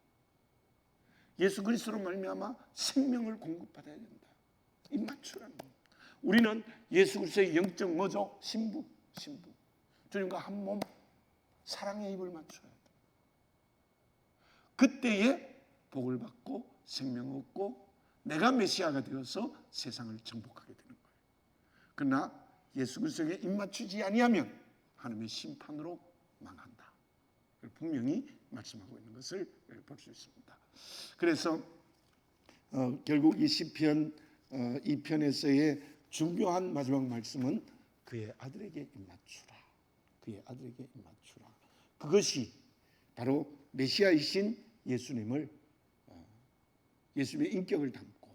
Speaker 1: 예수 그리스도로 말미암아 생명을 공급받아야 된다. 입 맞추라는 겁니다. 우리는 예수 그리스도의 영적 뭐죠? 신부. 주님과 한 몸 사랑의 입을 맞춰야 돼. 그때에 복을 받고 생명 얻고 내가 메시아가 되어서 세상을 정복하게 되는 거예요. 그러나 예수 그리스도에게 입 맞추지 아니하면 하나님의 심판으로 망한다. 분명히 말씀하고 있는 것을 볼 수 있습니다. 그래서 결국 이 시편 2편에서의 중요한 마지막 말씀은 그의 아들에게 입 맞추라. 그의 아들에게 입 맞추라. 그것이 바로 메시아이신 예수님의 인격을 담고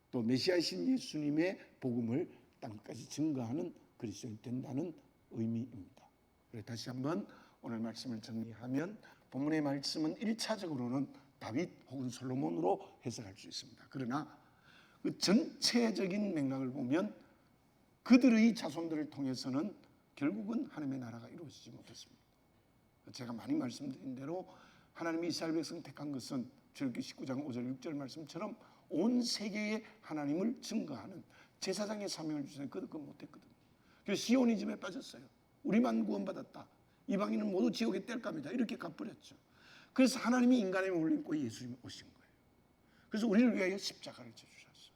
Speaker 1: 또 메시아이신 예수님의 복음을 땅까지 증거하는 그리스도인이 된다는 의미입니다. 그래서 다시 한번 오늘 말씀을 정리하면 본문의 말씀은 1차적으로는 다윗 혹은 솔로몬으로 해석할 수 있습니다. 그러나 그 전체적인 맥락을 보면 그들의 자손들을 통해서는 결국은 하나님의 나라가 이루어지지 못했습니다. 제가 많이 말씀드린 대로 하나님이 이스라엘 백성 택한 것은 출애굽기 19장 5절 6절 말씀처럼 온 세계에 하나님을 증거하는 제사장의 사명을 주셨는데 그것 못했거든요. 그래서 시오니즘에 빠졌어요. 우리만 구원받았다, 이방인은 모두 지옥에 뗄 겁니다, 이렇게 가버렸죠. 그래서 하나님이 인간의 몸을 입고 예수님이 오신 거예요. 그래서 우리를 위하여 십자가를 져주셨어요.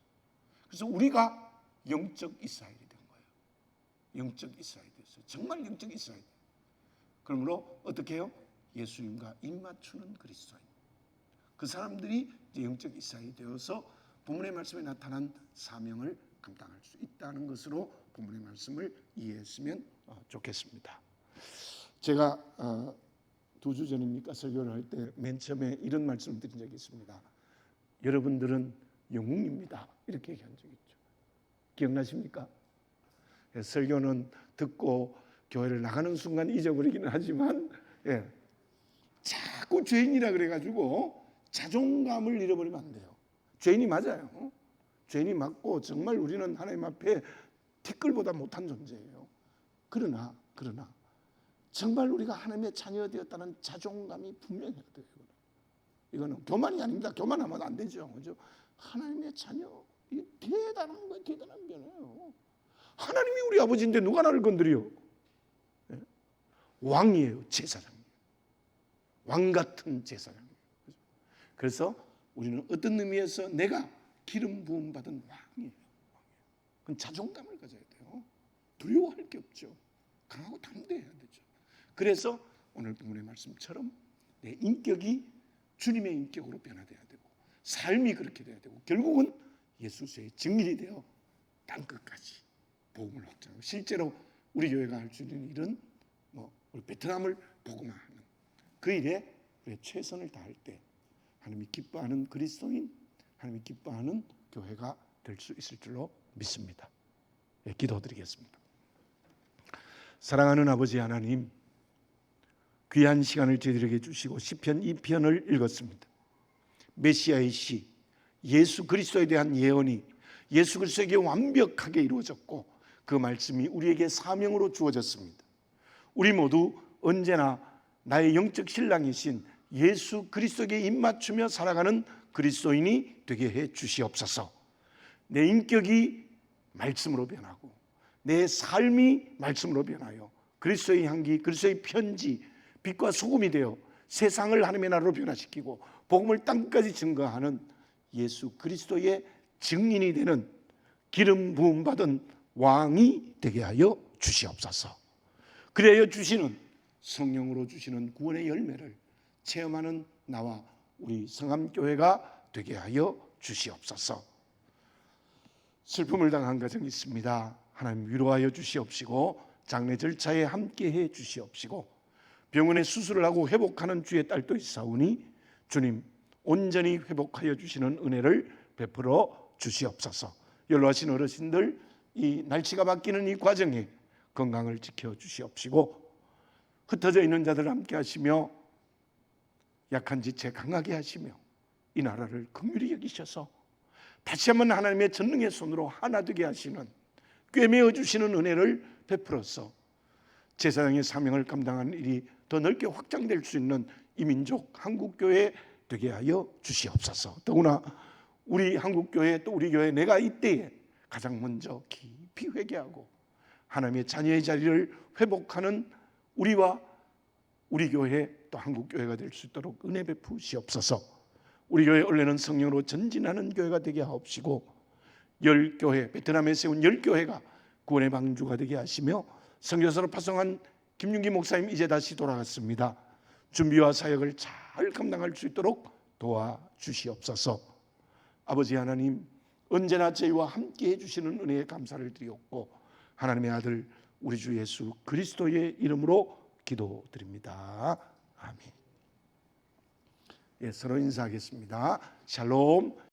Speaker 1: 그래서 우리가 영적 이스라엘이 된 거예요. 영적 이스라엘이 됐어요. 정말 영적 이스라엘. 그러므로 어떻게 해요? 예수님과 입맞추는 그리스도인, 그 사람들이 이제 영적 이스라엘이 되어서 본문의 말씀에 나타난 사명을 감당할 수 있다는 것으로 본문의 말씀을 이해했으면 좋겠습니다. 제가 2주 전입니까? 설교를 할 때 맨 처음에 이런 말씀을 드린 적이 있습니다. 여러분들은 영웅입니다, 이렇게 얘기한 적이 있죠. 기억나십니까? 설교는 듣고 교회를 나가는 순간 잊어버리기는 하지만 자꾸 죄인이라 그래가지고 자존감을 잃어버리면 안 돼요. 죄인이 맞아요. 죄인이 맞고 정말 우리는 하나님 앞에 티끌보다 못한 존재예요. 그러나 정말 우리가 하나님의 자녀 되었다는 자존감이 분명해야 돼요. 이거는 교만이 아닙니다. 교만하면 안 되죠. 그죠? 하나님의 자녀, 이게 대단한 거예요. 대단한 변화예요. 하나님이 우리 아버지인데 누가 나를 건드려? 왕이에요. 제사장이에요. 왕 같은 제사장이에요. 그래서 우리는 어떤 의미에서 내가 기름 부음 받은 왕이에요. 그건 자존감을 가져야 돼요. 두려워할 게 없죠. 강하고 담대해야 되죠. 그래서 오늘 본문의 말씀처럼 내 인격이 주님의 인격으로 변화돼야 되고, 삶이 그렇게 돼야 되고, 결국은 예수의 증인이 되어 땅끝까지 복음을 확장하고, 실제로 우리 교회가 할 수 있는 일은 우리 베트남을 복음화하는 그 일에 우리의 최선을 다할 때 하나님이 기뻐하는 그리스도인, 하나님이 기뻐하는 교회가 될 수 있을 줄로 믿습니다. 기도드리겠습니다. 사랑하는 아버지 하나님, 귀한 시간을 저희들에게 주시고 시편 2편을 읽었습니다. 메시아의 시, 예수 그리스도에 대한 예언이 예수 그리스도에게 완벽하게 이루어졌고, 그 말씀이 우리에게 사명으로 주어졌습니다. 우리 모두 언제나 나의 영적 신랑이신 예수 그리스도에게 입맞추며 살아가는 그리스도인이 되게 해 주시옵소서. 내 인격이 말씀으로 변하고 내 삶이 말씀으로 변하여 그리스도의 향기, 그리스도의 편지, 빛과 소금이 되어 세상을 하나님의 나라로 변화시키고 복음을 땅까지 증거하는 예수 그리스도의 증인이 되는 기름 부음 받은 왕이 되게 하여 주시옵소서. 그래야 주시는 성령으로 주시는 구원의 열매를 체험하는 나와 우리 성암교회가 되게 하여 주시옵소서. 슬픔을 당한 가정이 있습니다. 하나님 위로하여 주시옵시고, 장례 절차에 함께해 주시옵시고, 병원에 수술을 하고 회복하는 주의 딸도 있사오니 주님 온전히 회복하여 주시는 은혜를 베풀어 주시옵소서. 연로하신 어르신들, 이 날씨가 바뀌는 이 과정에 건강을 지켜주시옵시고, 흩어져 있는 자들 함께 하시며 약한 지체 강하게 하시며 이 나라를 긍휼히 여기셔서 다시 한번 하나님의 전능의 손으로 하나 되게 하시는, 꿰매어 주시는 은혜를 베풀어서 제사장의 사명을 감당하는 일이 더 넓게 확장될 수 있는 이 민족 한국교회 되게 하여 주시옵소서. 더구나 우리 한국교회, 또 우리 교회, 내가 이때에 가장 먼저 깊이 회개하고 하나님의 자녀의 자리를 회복하는 우리와 우리 교회, 또 한국교회가 될 수 있도록 은혜 베푸시옵소서. 우리 교회 원래는 성령으로 전진하는 교회가 되게 하옵시고, 10교회, 베트남에 세운 10교회가 구원의 방주가 되게 하시며, 선교사로 파송한 김윤기 목사님 이제 다시 돌아갔습니다. 준비와 사역을 잘 감당할 수 있도록 도와주시옵소서. 아버지 하나님, 언제나 저희와 함께 해주시는 은혜에 감사를 드리옵고, 하나님의 아들 우리 주 예수 그리스도의 이름으로 기도드립니다. 아멘. 서로 인사하겠습니다. 샬롬.